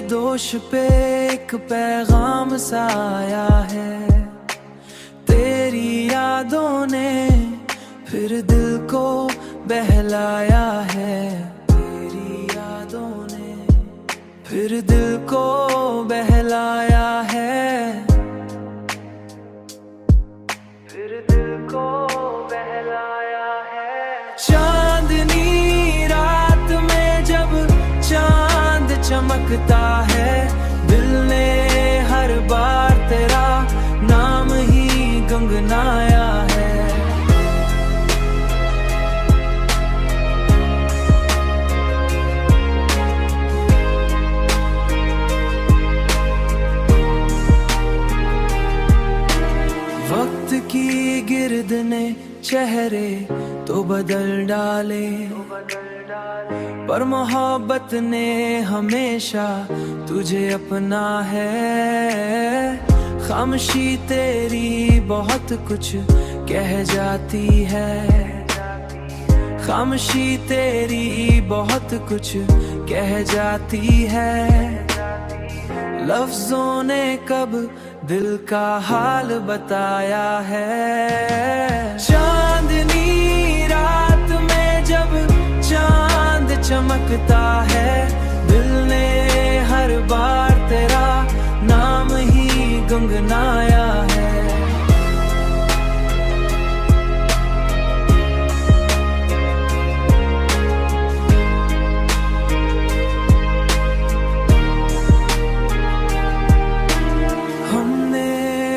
दोष पे एक पैगाम सा आया है। तेरी यादों ने फिर दिल को बहलाया है। तेरी यादों ने फिर दिल को बहलाया है। फिर दिल को बहलाया है। चांदनी रात में जब चांद चमकता है, दिल ने हर बार तेरा नाम ही गुनगुनाया है। वक्त की गिर्द ने चेहरे तो बदल डाले, पर मोहब्बत ने हमेशा तुझे अपना है। खामोशी तेरी बहुत कुछ कह जाती है। खामोशी तेरी बहुत कुछ कह जाती है। लफ्जों ने कब दिल का हाल बताया है। चांदनी रात में जब चांद चमकता है, दिल ने हर बार तेरा नाम ही गुनगुनाया है।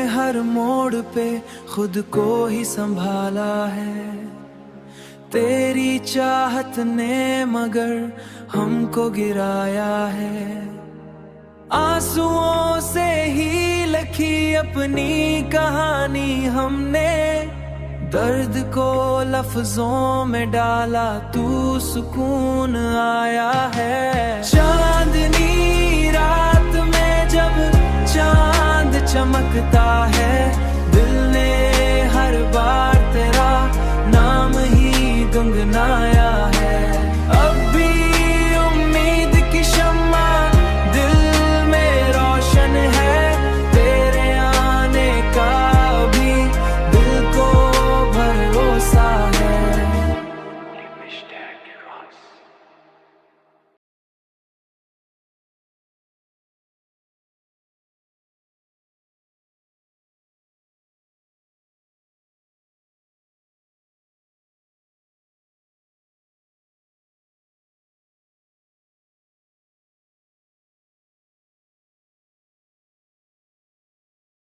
हर मोड़ पे खुद को ही संभाला है। तेरी चाहत ने मगर हमको गिराया है। आंसुओं से ही लिखी अपनी कहानी हमने, दर्द को लफ्जों में डाला तू सुकून आया है। चांदनी रात में जब चांद चमकता है,